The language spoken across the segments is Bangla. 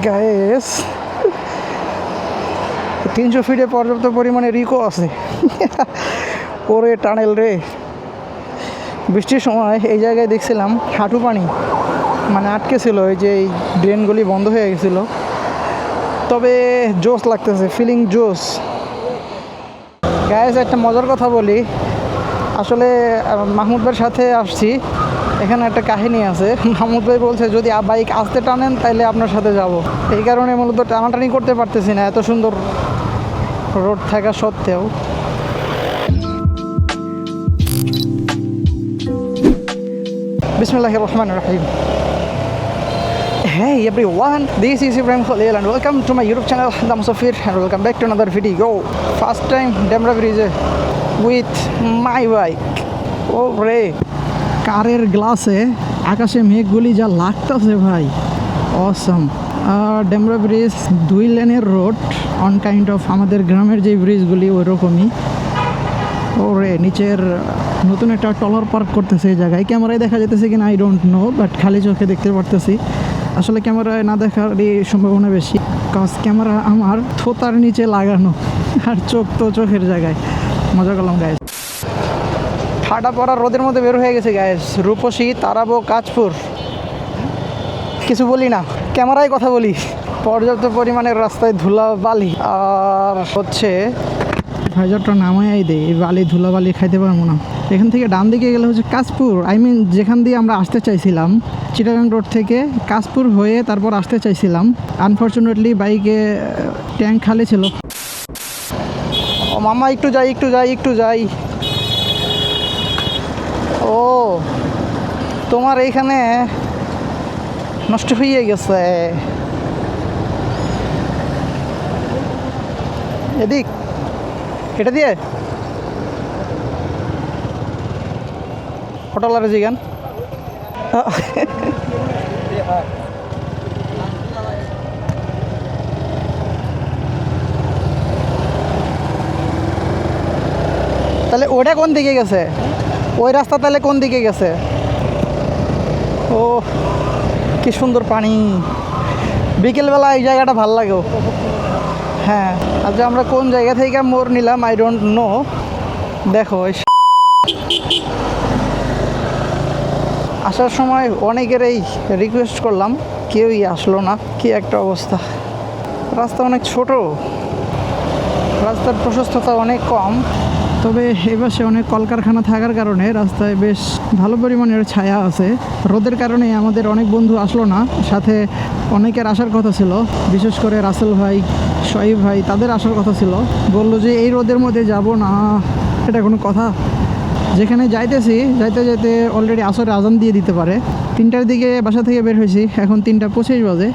গায়েস 300 ফিটে পর্যাপ্ত পরিমাণে রিকো আছে। ওরে টানেল রে, বৃষ্টির সময় এই জায়গায় দেখছিলাম হাঁটু পানি মানে আটকে ছিল, এই যে এই ড্রেনগুলি বন্ধ হয়ে গেছিলো। তবে জোস লাগতেছে, ফিলিং জোস। গায়েস একটা মজার কথা বলি, আসলে মাহমুদ ভাইয়ের সাথে আসছি, এখানে একটা কাহিনী আছে। মাহমুদ ভাই বলছে যদি বাইক আসতে টানেন তাহলে আপনার সাথে যাব, এই কারণে মূলত টানাটানি করতে পারতেছি না এত সুন্দর রোড থাকা সত্ত্বেও। বিসমিল্লাহির রহমানির রহিম। Hey everyone, this is Ibrahim Khalil and welcome to my YouTube channel The Musafir and welcome back to another video. First time Demra Bridge with my bike. Oh রে, কারের গ্লাসে আকাশে মেঘগুলি যা লাগতেছে ভাই, অসাম। ডেমরা ব্রিজ 2 লেনের রোড, অন কাইন্ড অফ আমাদের গ্রামের যে ব্রিজগুলি ওই রকমই। ওরে নিচের নতুন একটা টলার পার্ক করতেছে এই জায়গায়, ক্যামেরায় দেখা যেতেছে কিনা আই ডোন্ট নো, বাট খালি চোখে দেখতে পারতেছি। আসলে ক্যামেরায় না দেখারই সম্ভাবনা বেশি, কজ ক্যামেরা আমার থোতার নিচে লাগানো আর চোখ তো চোখের জায়গায়। মজা করলাম গাইস। ঠাডা পড়া রোদের মধ্যে বের হয়ে গেছে গাইস, রূপসী, তারাবো, কাঁচপুর। কিছু বলি না, ক্যামেরায় কথা বলি। পর্যাপ্ত পরিমাণের রাস্তায় ধুলা বালি আর হচ্ছে ভাইজারটা নামাই দেয়, এই বালি ধুলা বালি খাইতে পারবো না। এখান থেকে ডান দিকে গেলে হচ্ছে কাশপুর, আই মিন যেখান দিয়ে আমরা আসতে চাইছিলাম, চিটাগাং রোড থেকে কাশপুর হয়ে তারপর আসতে চাইছিলাম। আনফর্চুনেটলি বাইকে ট্যাঙ্ক খালি ছিল। ও মামা একটু যাই। ও তোমার এইখানে নষ্ট হয়ে গেছে, এদিক এটা দিয়ে হোটেলারে জিগান। তাহলে ওটা কোন দিকে গেছে, ওই রাস্তা তাহলে কোন দিকে গেছে? ও কি সুন্দর পানি, বিকেলবেলা এই জায়গাটা ভাল লাগে। হ্যাঁ, আচ্ছা আমরা কোন জায়গা থেকে মোড় নিলাম আই ডোন্ট নো। দেখো আসার সময় অনেকেরই রিকোয়েস্ট করলাম, কেউই আসলো না। কি একটা অবস্থা, রাস্তা অনেক ছোট, রাস্তার প্রশস্ততা অনেক কম। তবে এই পাশে অনেক কলকারখানা থাকার কারণে রাস্তায় বেশ ভালো পরিমাণের ছায়া আছে। রোদের কারণে আমাদের অনেক বন্ধু আসলো না, সাথে অনেকের আসার কথা ছিল, বিশেষ করে রাসেল ভাই, শহীদ ভাই, তাদের আসার কথা ছিল। বললো যে এই রোদের মধ্যে যাব না, এটা কোনো কথা? যেখানে যাইতে যেতে অলরেডি আসরে আজান দিয়ে দিতে পারে। 3টার দিকে বাসা থেকে বের হয়েছি, এখন 3টা 25 বাজে।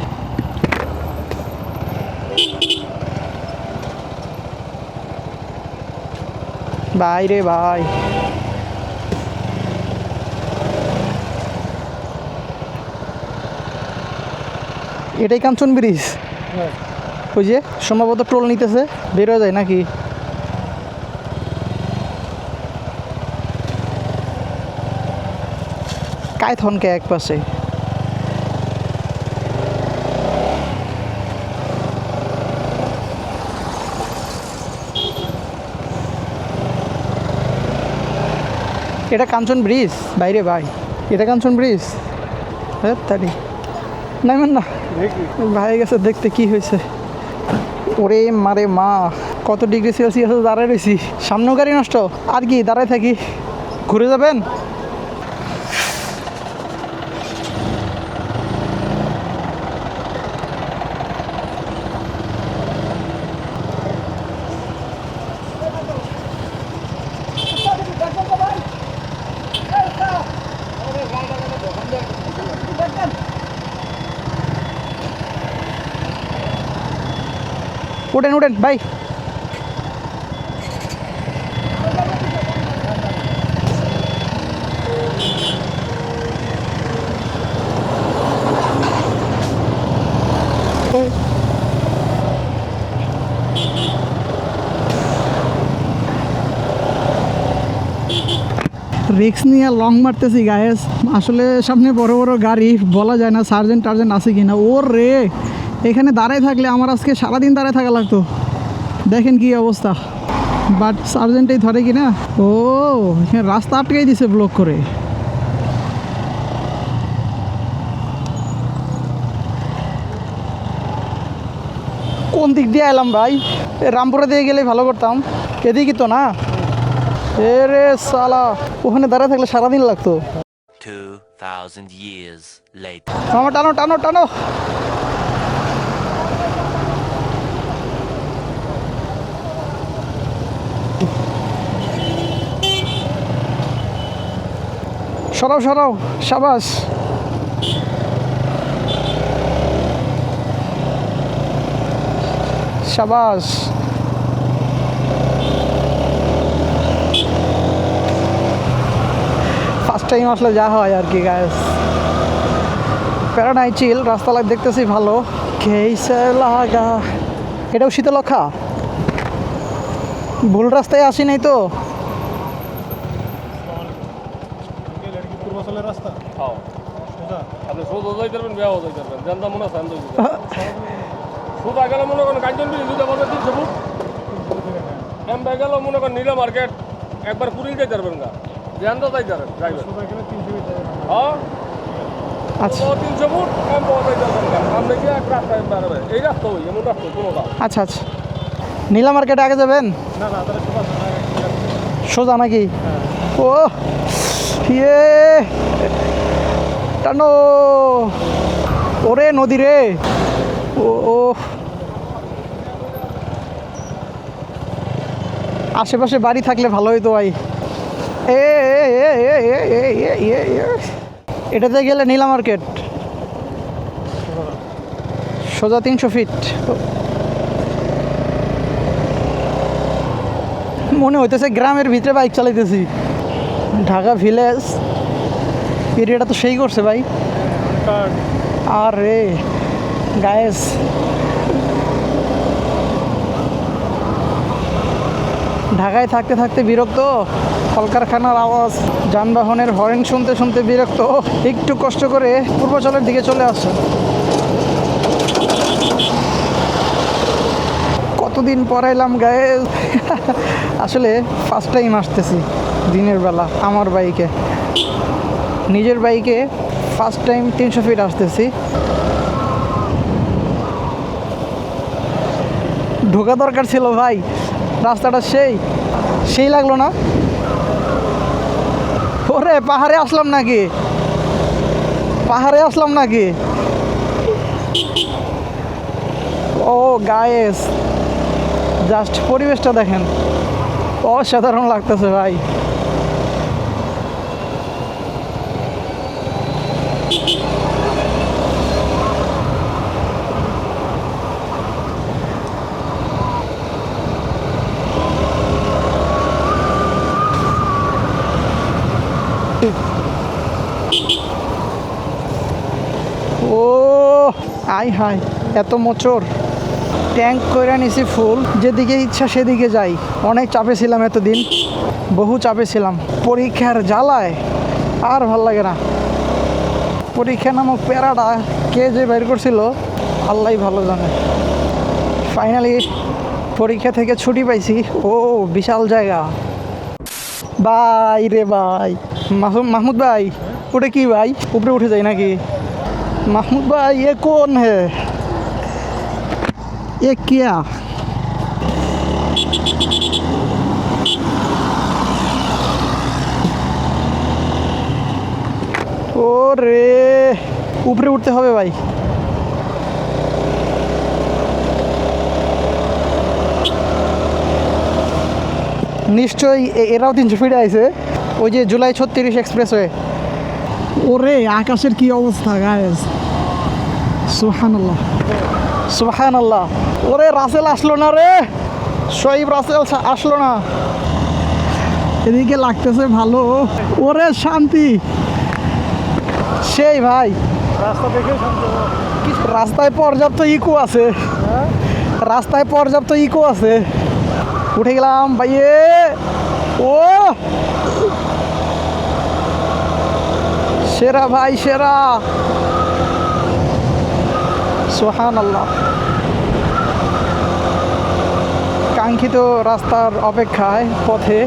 ভাই রে ভাই, এটাই কাঞ্চন ব্রিজ। ওই যে সম্ভবত টোল নিতেছে, বেরো যায় নাকি? কায়থনকে এক পাশে। এটা কাঞ্চন ব্রিজ, বাইরে ভাই, এটা কাঞ্চন ব্রিজ। হ্যাঁ তারি নাইমেন না ভাই, গেছে দেখতে কি হয়েছে। ওরে মারে মা, কত ডিগ্রি সেলসিয়াসে দাঁড়ায় রয়েছি, সামনেও গাড়ি নষ্ট। আর কি দাঁড়ায় থাকি, ঘুরে যাবেন? উঠেন ভাই। রিক্স নিয়ে লং মারতেছি গায়েস। আসলে সামনে বড় বড় গাড়ি, বলা যায় না সার্জেন্ট টার্জেন্ট আছে কিনা। ওর রে এখানে দাঁড়ায় থাকলে আমার আজকে সারাদিন দাঁড়ায় থাকা লাগতো। দেখেন কি অবস্থা, বাট সার্জেন্টেই ধরে কি না। ও এখানে রাস্তা আটকাই দিছে ব্লক করে। কোন দিক দিয়ে এলাম ভাই? রামপুরা দিয়ে গেলে ভালো করতাম, এদিকে তো না। এ রে সালা, ওখানে দাঁড়ায় থাকলে সারাদিন লাগতো। 2000 years later. মামা টানো টানো টানো। সরাও সরাও, সাবাস। সাবাস। ফার্স্ট টাইম আসলে যা হয় আর কি গাইস। প্যারাডাই চিল, রাস্তা দেখতেছি ভালো। কেইসে লাগা, এটাও শীতলক্ষা। ভুল রাস্তায় আসি নাই তো? রাস্তা আপনি সোজা যাইতে পারবেন, বেয়াও যাইতে পারবেন, জানতাম মনে আছে সোজা গেলে মনে করেন কাঞ্চন বিড়ি দুটা বাজার 300 ফুট, এমবে গেল মনে করেন নীলা মার্কেট, একবার পুরীল যাইতে পারবেন গা, জানতো যাইতে পারবেন ড্রাইভার। হ্যাঁ আচ্ছা 300 ফুট এমবে যাইতে পারবেন গা, সামনে গিয়ে এক রাস্তা বেরোবে, এই রাস্তা ওই এমন রাস্তা কোনোটা। আচ্ছা আচ্ছা, নীলা মার্কেটে আগে যাবেন? না না তাহলে সোজা নাকি? ও ইয়ে টানো, ওরে নদী রে। ও ও, আশেপাশে বাড়ি থাকলে ভালো হইতো ভাই। এ এটাতে গেলে নীলা মার্কেট সোজা 300 ফিট। মনে হইতেছে গ্রামের ভিতরে বাইক চালাইতেছি। ঢাকা ভিলেজ এরিয়াটা তো সেই করছে ভাই। আরে গায়েস, ঢাকায় থাকতে থাকতে বিরক্ত, কলকারখানার আওয়াজ, যানবাহনের হর্ন শুনতে শুনতে বিরক্ত, একটু কষ্ট করে পূর্বাচলের দিকে চলে আসছে। কতদিন পর এলাম গায়েস। আসলে ফার্স্ট টাইম আসতেছি দিনের বেলা আমার বাইকে, নিজের বাইকে ফার্স্ট টাইম 300 ফিট আসতেছি। ঢোকা দরকার ছিল ভাই, রাস্তাটা সেই লাগলো না। ওরে পাহাড়ে আসলাম নাকি, পাহাড়ে আসলাম নাকি? ও গায়েস, জাস্ট পরিবেশটা দেখেন, অসাধারণ লাগতেছে ভাই। ও আই হাই, এত মোচড়, ট্যাঙ্ক করে নিছি ফুল, যেদিকে ইচ্ছা সেদিকে যাই। অনেক চাপে ছিলাম এতদিন, বহু চাপে ছিলাম, পরীক্ষার জ্বালায় আর ভাল লাগে না। পরীক্ষা নামক প্যারাটা কে যে বের করছিল আল্লাহ ভালো জানে। ফাইনালি পরীক্ষা থেকে ছুটি পাইছি। ও বিশাল জায়গা ভাই রে ভাই। মাহমুদ ভাই, ওটা কি ভাই? উপরে উঠে যাই নাকি? মাহমুদ ভাই এ কোন হে, এ কিয়া? ও রে, উপরে উঠতে হবে ভাই। নিশ্চয়ই এরাও 300 ফিট আছে, ওই যে জুলাই 36 এক্সপ্রেসওয়ে। ওরে আকাশের কি অবস্থা গায়েস, সুবহানাল্লাহ সুবহানাল্লাহ। ওরে রাসেল আসলো না রে, শোয়েব রাসেল আসলো না। এদিকে লাগতেছে ভালো, ওরে শান্তি সেই ভাই। রাস্তা দেখে রাস্তায় পর্যাপ্ত ইকো আছে, রাস্তায় পর্যাপ্ত ইকো আছে। উঠে গেলাম ভাইয়ে। ও সেরা ভাই, সেরা সুবহানাল্লাহ। কাঙ্ক্ষিত রাস্তার অপেক্ষায় পথে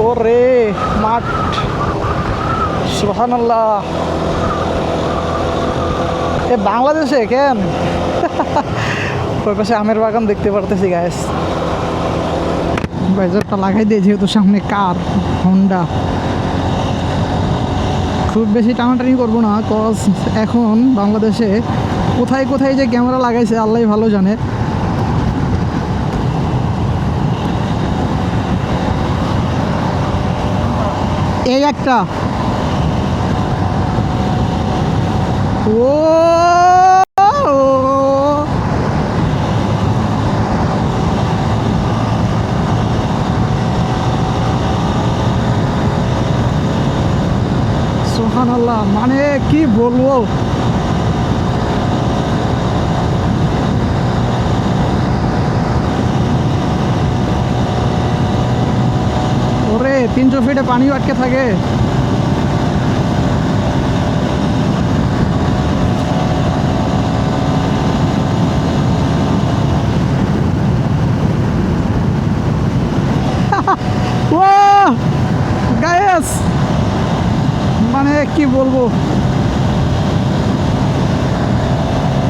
ওরে মাঠ, সুবহানাল্লাহ। এ বাংলাদেশে কেন? ওই পাশে আমের বাগান দেখতে পারতেছি গাইস। বাইজারটা লাগাই দিয়ে, যেহেতু সামনে কার হন্ডা, খুব বেশি টানাটানি করবো না, কজ এখন বাংলাদেশে কোথায় কোথায় যে ক্যামেরা লাগাইছে আল্লাহ ভালো জানে। এই একটা সুবহানাল্লাহ, মানে কি বলবো। ওরে 300 ফিটে পানিও আটকে থাকে। গায়েস, মানে কি বলবো,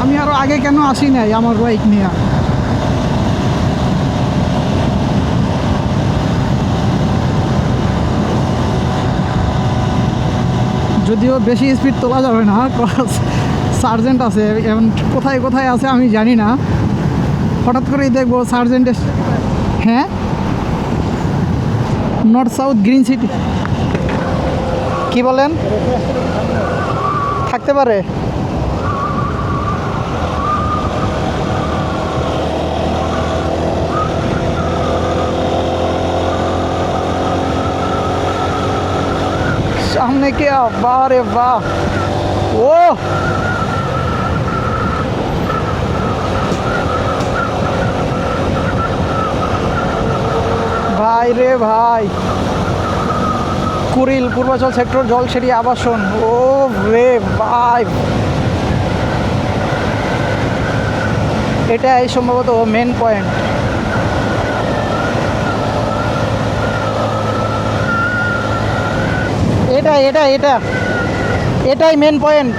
আমি আরো আগে কেন আসি নাই আমার বাইক নিয়ে। যদিও বেশি স্পিড তোলা যাবে না, সার্জেন্ট আছে, এবং কোথায় কোথায় আছে আমি জানি না। হঠাৎ করেই দেখবো সার্জেন্টের। হ্যাঁ, নর্থ সাউথ গ্রিন সিটি কি বলেন? থাকতে পারে। সামনে কে? বাহ রে বাহ, ও ভাই রে ভাই, কুড়িল পূর্বাচল সেক্টর জলসেরি আবাসন। ও রে ভাই, এটাই সম্ভবত মেন পয়েন্ট। এটাই মেন পয়েন্ট।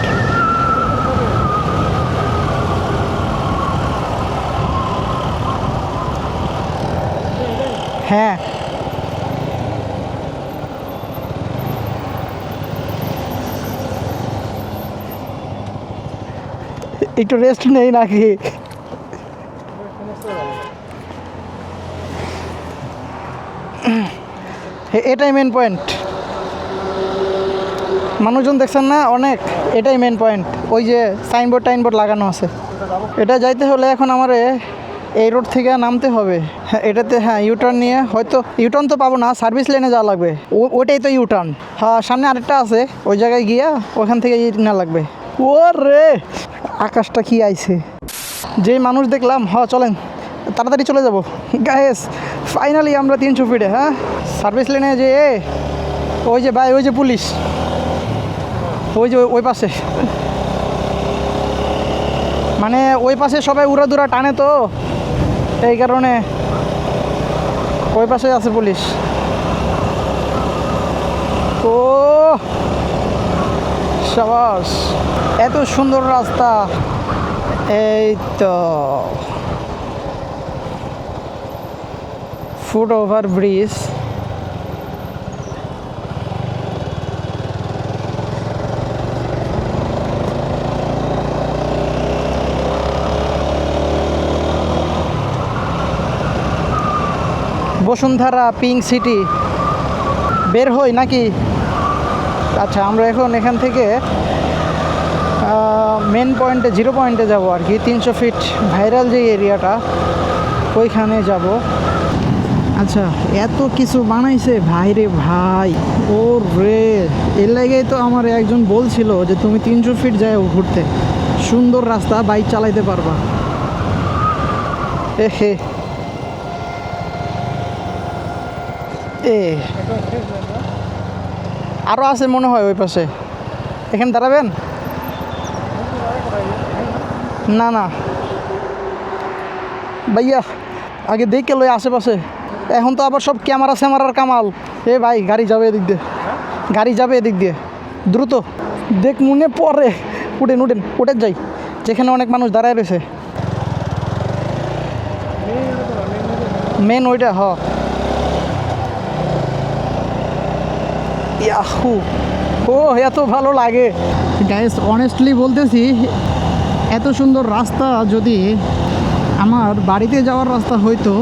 হ্যাঁ, একটু রেস্ট নেই নাকি? এটাই মেন পয়েন্ট। মানুষজন দেখছেন না অনেক, এটাই মেন পয়েন্ট। ওই যে সাইনবোর্ড টাইনবোর্ড লাগানো আছে। এটা যাইতে হলে এখন আমার এই রোড থেকে নামতে হবে। হ্যাঁ, এটাতে হ্যাঁ ইউটার্ন নিয়ে, হয়তো ইউটার্ন তো পাবো না, সার্ভিস লেনে যাওয়া লাগবে। ওটাই তো ইউটার্ন। হ্যাঁ, সামনে আরেকটা আছে, ওই জায়গায় গিয়া ওখান থেকে নেওয়া লাগবে। ও রে, আকাশটা কি আইছে, যে মানুষ দেখলাম। হ্যাঁ চলেন, তাড়াতাড়ি চলে যাব গায়েস। ফাইনালি আমরা 300 ফিটে। হ্যাঁ, সার্ভিস লেনে যে ওই যে ভাই, ওই যে পুলিশ, ওই যে ওই পাশে, মানে ওই পাশে সবাই উড়াদুরা টানে, তো এই কারণে ওই পাশে আছে পুলিশ। ও সাবাস, এত সুন্দর রাস্তা। এই তো foot over bridge. Bashundhara pink city বের হই নাকি? আচ্ছা, আমরা এখন এখান থেকে মেন পয়েন্টে, 0 পয়েন্টে যাব আর কি। 300 ফিট ভাইরাল যে এরিয়াটা, ওইখানে যাব। আচ্ছা, এত কিছু বানাইছে ভাই রে ভাই, ও রে। এর লাগেই তো আমার একজন বলছিল যে তুমি 300 ফিট যাও ঘুরতে, সুন্দর রাস্তা, বাইক চালাইতে পারবা। হে আরও আছে মনে হয় ওই পাশে। এখানে দাঁড়াবেন? না না ভাইয়া আগে দেখে লই আশেপাশে, এখন তো আবার সব ক্যামেরা স্যামারার কামাল। এ ভাই গাড়ি যাবে এদিক দিয়ে, গাড়ি যাবে এদিক দিয়ে, দ্রুত দেখ মনে পড়ে। উঠেন উঠেন উঠে যাই, যেখানে অনেক মানুষ দাঁড়ায় রয়েছে। মেন ওইটা ইয়াহু, ও এত ভালো লাগে গাইস, অনেস্টলি বলতেছি এত সুন্দর রাস্তা যদি আমার বাড়িতে যাওয়ার রাস্তা হয়তো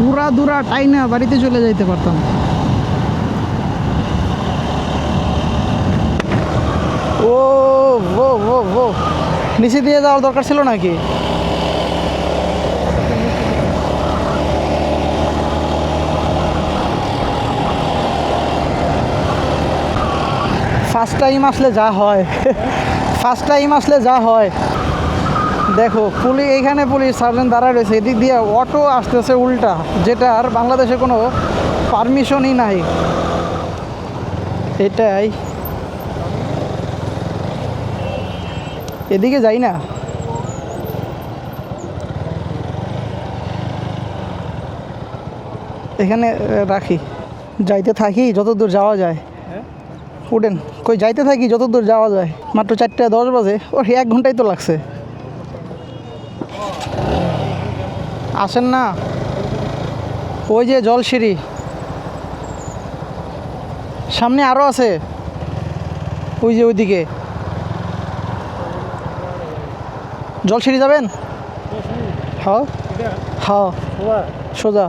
উড়া দুরা টাইনা বাড়িতে চলে যাইতে পারতাম। ও ও ও ও নিচে দিয়ে যাওয়ার দরকার ছিল নাকি? ফার্স্ট টাইম আসলে যা হয়, ফার্স্ট টাইম আসলে যা হয়। দেখো পুলিশ, এইখানে পুলিশ সার্জেন্ট দাঁড়ায় রয়েছে, এদিক দিয়ে অটো আসতেছে উল্টা, যেটার বাংলাদেশে কোনো পারমিশনই নাই। এটাই এদিকে যাই না, এখানে রাখি, যাইতে থাকি যত দূর যাওয়া যায়। উঠেন, কই যাইতে থাকি যত দূর যাওয়া যায়। মাত্র 4:10 বাজে, ও 1 ঘন্টাই তো লাগছে। আসেন না, ওই যে জলসিঁড়ি সামনে আরও আছে, ওই যে ওইদিকে জলসিঁড়ি যাবেন। হ্যাঁ হ্যাঁ সোজা।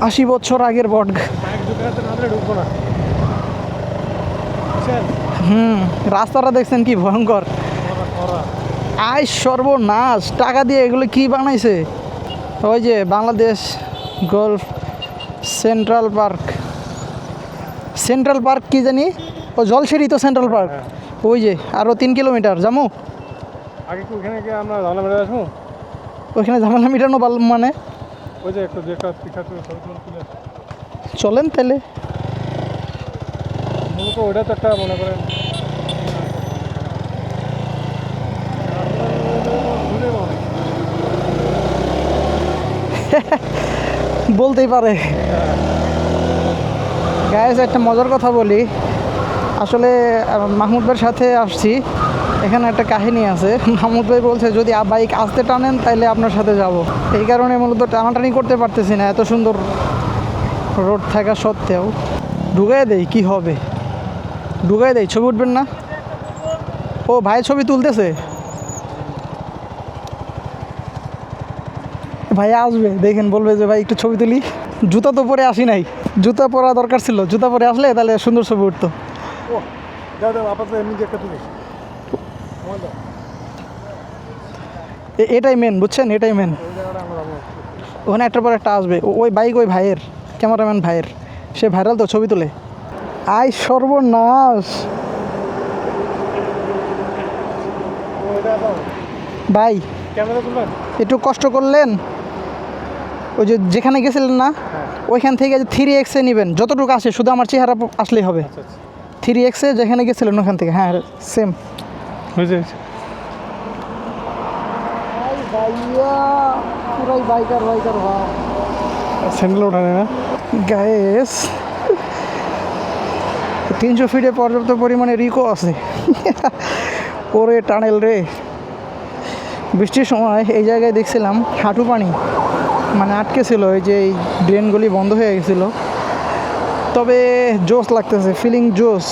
80 বছর আগের বট। রাস্তাটা দেখছেন কি ভয়ঙ্কর, আয় সর্বনাশ, টাকা দিয়ে এগুলো কি বানাইছে। ওই যে Bangladesh golf central park, central park কি জানি, ও জলসিঁড়ি তো সেন্ট্রাল পার্ক। ওই যে আরও 3 কিলোমিটার যাবো। আগে কি ওখানে গিয়ে আমরা ঝামেলা মেরে আসবো? ওইখানে ঝামেলা মিটানো মানে ওই যে একটু যেটা পিছাতে চলেন তাহলে। মূলত ওইটা তো একটা মনে করেন বলতেই পারে। গাইস একটা মজার কথা বলি, আসলে মাহমুদ ভাইয়ের সাথে আসছি, এখানে একটা কাহিনী আছে। মাহমুদ ভাই বলছে যদি বাইক আসতে টানেন তাহলে আপনার সাথে যাব, এই কারণে মূলত টানাটানি করতে পারতেছি না, এত সুন্দর রোড থাকা সত্ত্বেও। ঢুকাই দেই কি হবে, ঢুকাই দেই, ছবি উঠবেন না? ও ভাই ছবি তুলতেছে, ভাই আসবে দেখেন, বলবে যে ভাই একটু ছবি তুলি। জুতা তো পরে আসি নাই, জুতা পরা দরকার ছিল, জুতা পরে আসলে তাহলে সুন্দর ছবি উঠতো। এটাই মেন, বুঝছেন, এটাই মেন। ওখানে একটার পর একটা আসবে, ওই বাইক ওই ভাইয়ের, ক্যামেরাম্যান ভাইয়ের, সে ভাইরাল তো, ছবি তুলে। আয় সর্বনাশ ভাই, একটু কষ্ট করলেন। ওই যে যেখানে গেছিলেন না, ওইখান থেকে 3x নেবেন, যতটুকু আসে, শুধু আমার চেহারা আসলেই হবে। 3x যেখানে গেছিলেন ওখান থেকে, হ্যাঁ সেম হয়েছে। পুরাই বাইকার বাইকার স্যান্ডেল ওঠানে না গায়েস। 300 ফিটে পর্যাপ্ত পরিমাণে রিকো আছে। ওরে টানেল রে, বৃষ্টির সময় এই জায়গায় দেখছিলাম হাঁটু পানি, মানে আটকে ছিল, এই যে এই ড্রেনগুলি বন্ধ হয়ে গেছিলো। তবে জোস লাগতেছে, ফিলিং জোস।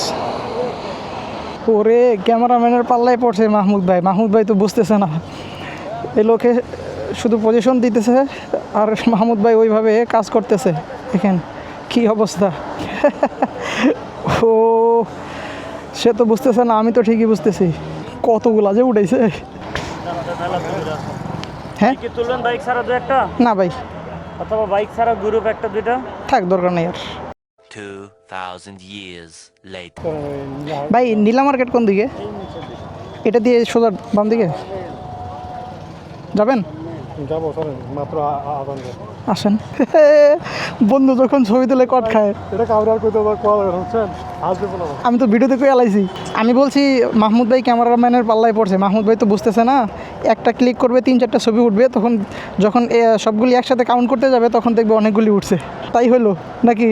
ওরে ক্যামেরাম্যানের পাল্লায় পড়ছে মাহমুদ ভাই, মাহমুদ ভাই তো বুঝতেছে না, এই লোকে শুধু পজিশন দিতেছে আর মাহমুদ ভাই ওইভাবে কাজ করতেছে। দেখেন কি অবস্থা। ও সে তো বুঝতেছে না, আমি তো ঠিকই বুঝতেছি। কতগুলা যে উঠাইছে। হ্যাঁ কি তুলবেন বাইক ছাড়া দু একটা, না ভাই, অথবা বাইক ছাড়া গ্রুপ একটা দুইটা থাক, দরকার নেই আর। 2000 years later. ভাই নীলা মার্কেট কোন দিকে? এটা দিয়ে সোজা বাম দিকে যাবেন? যাবো চলেন মাত্র আদান আসেন। বন্ধু যখন ছবি তুলে কট খায়, এটা কাউরে আর কইতে কোয়া হচ্ছেন আসবে বলো আমি তো ভিডিওতে কই আলাইছি। আমি বলছি মাহমুদ ভাই ক্যামেরাম্যানের পাল্লায় পড়ছে, মাহমুদ ভাই তো বুঝতেছে না, একটা ক্লিক করবে 3-4টা ছবি উঠবে, তখন যখন সবগুলি একসাথে কাউন্ট করতে যাবে তখন দেখবে অনেকগুলি উঠছে। তাই হলো নাকি?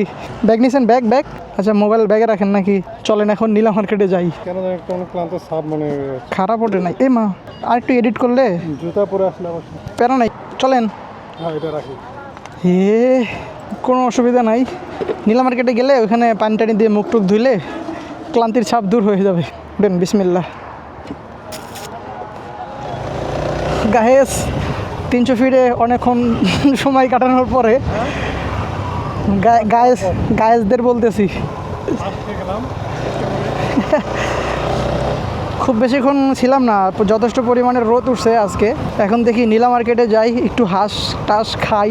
ব্যাগ নিছেন? ব্যাগ ব্যাগ আচ্ছা, মোবাইল ব্যাগে রাখেন নাকি? চলেন এখন নীলা মার্কেটে যাই। কেন জানি একটা অনেক ক্লান্ত সাপ মানে খারাপ ওঠে নাই এ মা, আর একটু এডিট করলে জুতা পরে আসলে অবশ্য প্যারা নাই। চলেন। হ্যাঁ এটা রাখি হে, কোনো অসুবিধা নাই। নীলা মার্কেটে গেলে ওখানে পানি টানি দিয়ে মুখ টুক ধুইলে ক্লান্তির ছাপ দূর হয়ে যাবে। দেন বিসমিল্লাহ। গায়েস 300 ফিটে অনেকক্ষণ সময় কাটানোর পরে গায়েসদের বলতেছি গেলাম খুব বেশিক্ষণ ছিলাম না, যথেষ্ট পরিমাণে রোদ উঠছে আজকে। এখন দেখি নীলা মার্কেটে যাই, একটু হাঁস টাস খাই।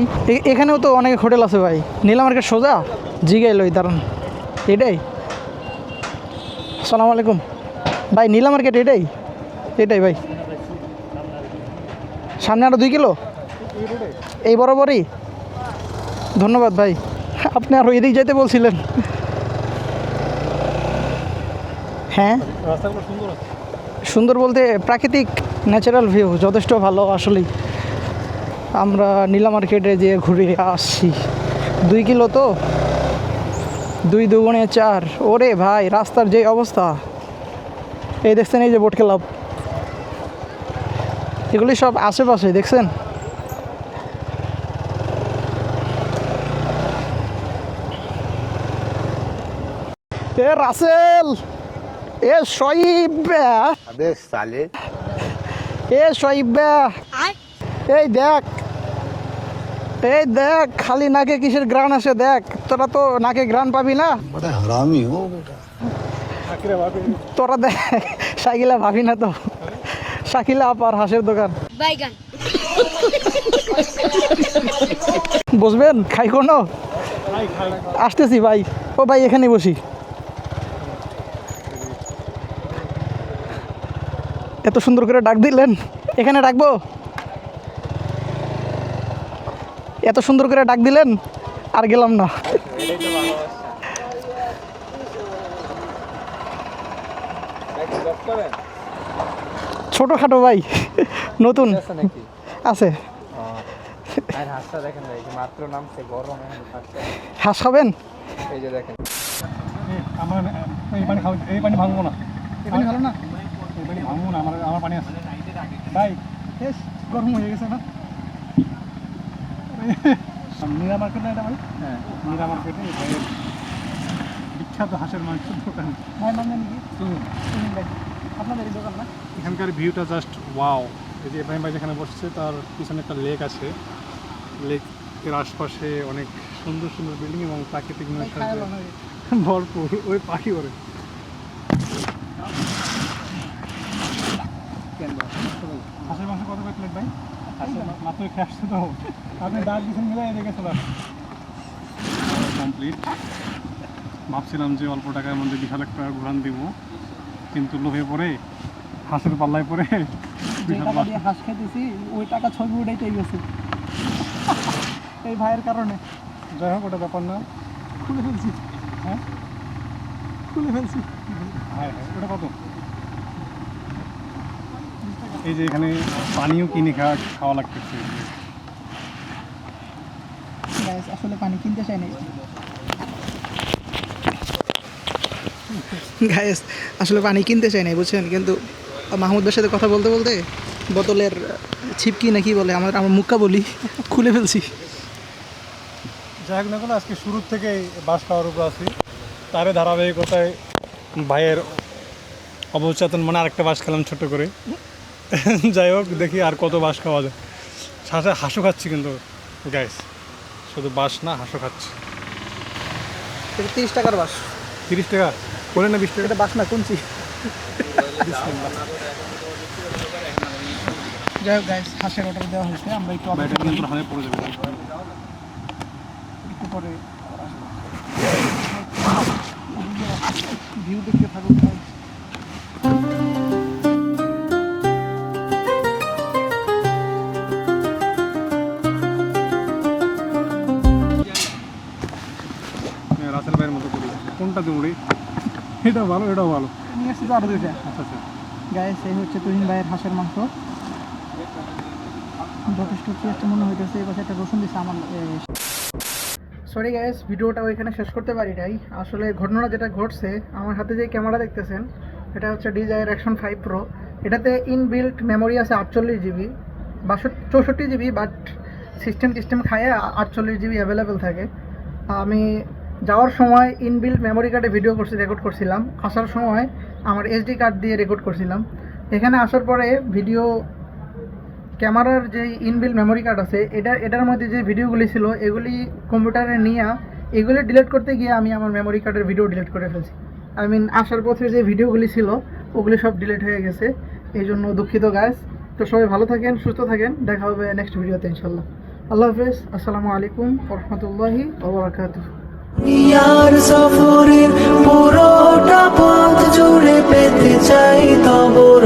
এখানেও তো অনেক হোটেল আছে ভাই। নীলা মার্কেট সোজা জিগাই লই দাঁড়ান, এটাই? আসসালামু আলাইকুম ভাই, নীলা মার্কেট এটাই? এটাই ভাই, সামনে আরও 2 কিলো এই বরাবরই। ধন্যবাদ ভাই, আপনি আরও এদিক যেতে বলছিলেন। হ্যাঁ রাস্তাগুলো সুন্দর আছে সুন্দর বলতে প্রাকৃতিক ন্যাচারাল ভিউ যথেষ্ট ভালো আসলেই। আমরা নীলা মার্কেটে যেয়ে ঘুরে আসছি। 2 কিলো তো, 2 দুগুণে 4। ওরে ভাই রাস্তার যে অবস্থা, এই দেখছেন এই যে বোট ক্লাব, এগুলি সব আশেপাশে দেখছেন। এ রাসেল, এ শহীদ, अबे साले এ শহীদ, এই দেখ, এই দেখ খালি নাকে কিসের গ্রান আসে দেখ। তোরা তো নাকে গ্রান পাবি না, बड़ा हरामी हो बेटा। তোরা দেখ। শাকিলা ভাবি না তো, শাকিলা আপার হাঁসের দোকান। বাইগান বসবেন? খাই কোনো? আসতেছি ভাই। ও ভাই এখানে বসি। এত সুন্দর করে ডাক দিলেন, এখানে ডাকবো? এত সুন্দর করে ডাক দিলেন, আর গেলাম না। ছোটোখাটো ভাই, নতুন আছে। হাঁস খাবেন? আমার এই পানি খাও, এই পানি ভাঙবো না, এই পানি ভালো না, এই পানি ভাঙবো না, আমার পানি আছে ভাই। বেশ গরম হয়ে গেছে না? মীরা মার্কেট না এটা ভাই? হ্যাঁ মীরা মার্কেটে ভাইয়ের বিখ্যাত হাঁসের মাংসের দোকান। ভাই মানে আপনাদের এই দোকান না? এখানকার ভিউটা জাস্ট ওয়াও। এই যে ইব্রাহিম ভাই যেখানে বসছে তার পিছনে একটা লেক আছে, লেকের আশপাশে অনেক সুন্দর সুন্দর বিল্ডিং এবং প্রাকৃতিক নৈশাদ্যে ভরপুর। ওই পাখি ওরে হাঁসের মাংস কত করে প্লেট ভাই? মাত্র খেয়ে আসছে তো, আপনি ডাক দিচ্ছেন মিলে দেখে চলে কমপ্লিট। ভাবছিলাম যে অল্প টাকার মধ্যে বিশাল একটা ঘুরান দিব, কিন্তু লোভে পড়ে হাঁসের পাল্লায় পড়ে যে টাকা দিয়ে হাঁস খেতেছি ওই টাকা ছবি উঠাইতেই গেছে এই ভাইয়ের কারণে। যাই হোক ওটা ব্যাপার না, খুলে ফেলছি। হ্যাঁ খুলে ফেলছি। হ্যাঁ হ্যাঁ ওটা কত? এই যে এখানে পানিও কিনে খাওয়া লাগতেছে। আসলে পানি কিনতে চাই নাই গাইস, আসলে পানি কিনতে চাই নাই বুঝছেন, কিন্তু মাহমুদ ভাইয়ের সাথে কথা বলতে বলতে বোতলের ছিপকি না কি বলে, আমার মুক্কা বলি, খুলে ফেলছি। যাই হোক না কোনো, আজকে শুরুর থেকেই বাস খাওয়ার উপর আছি। তারে ধারাবাহিকতায় ভাইয়ের অবচেতন মনে আরেকটা বাস খেলাম ছোট করে। যাই হোক দেখি আর কত বাস খাওয়া যায়। হাঁসও খাচ্ছি কিন্তু গাইস, শুধু বাস না হাঁসও খাচ্ছি। 30 টাকার বাস। 30 টাকা করে না 20 টাকা? এটা বাস না কুঞ্চি। যাই হোক গাইস, হাঁসের অর্ডার দেওয়া হয়েছে, আমরা একটু এটা কিন্তু হাতে পড়ে যাবে। একটু পরে ভিউ দেখতে থাকুন। রাসেল ভাইয়ের মতো করি কোনটা দেবো রে এটাও ভালো এটাও ভালো নিয়ে আসছি তো আরও দুইটা আচ্ছা আচ্ছা গাইস এই হচ্ছে তুহিন ভাইয়ের হাঁসের মাংস যথেষ্ট টেস্ট মনে হইতেছে এই পাশে একটা রসুন দিচ্ছে আমার সরি গাইস ভিডিওটা ওইখানে শেষ করতে পারি নাই আসলে ঘটনা যেটা ঘটছে আমার হাতে যে ক্যামেরা দেখতেছেন এটা হচ্ছে DJI Action 5 Pro এটাতে ইনবিল্ট মেমোরি আছে 48 GB 64 GB বাট সিস্টেম খায় 48 GB অ্যাভেলেবেল থাকে আমি যাওয়ার সময় ইনবিল্ট মেমোরি কার্ডে ভিডিও রেকর্ড করছিলাম আসার সময় আমার SD কার্ড দিয়ে রেকর্ড করছিলাম এখানে আসার পরে ভিডিও ক্যামেরার যে ইনবিল্ট মেমোরি কার্ড আছে এটার মধ্যে যে ভিডিওগুলি ছিল এগুলি কম্পিউটারে নিয়ে এগুলি ডিলিট করতে গিয়ে আমি আমার মেমোরি কার্ডের ভিডিও ডিলিট করে ফেলছি আই মিন আসার পথে যে ভিডিওগুলি ছিল ওগুলি সব ডিলিট হয়ে গেছে এই জন্য দুঃখিত গাইস তো সবাই ভালো থাকেন সুস্থ থাকেন দেখা হবে নেক্সট ভিডিওতে ইনশাল্লাহ আল্লাহ হাফেজ আসসালামু আলাইকুম ওয়া রাহমাতুল্লাহি ওয়া বারাকাতুহু ইয়ার সফরের পুরোটা পথ জুড়ে পেতে চাই তবর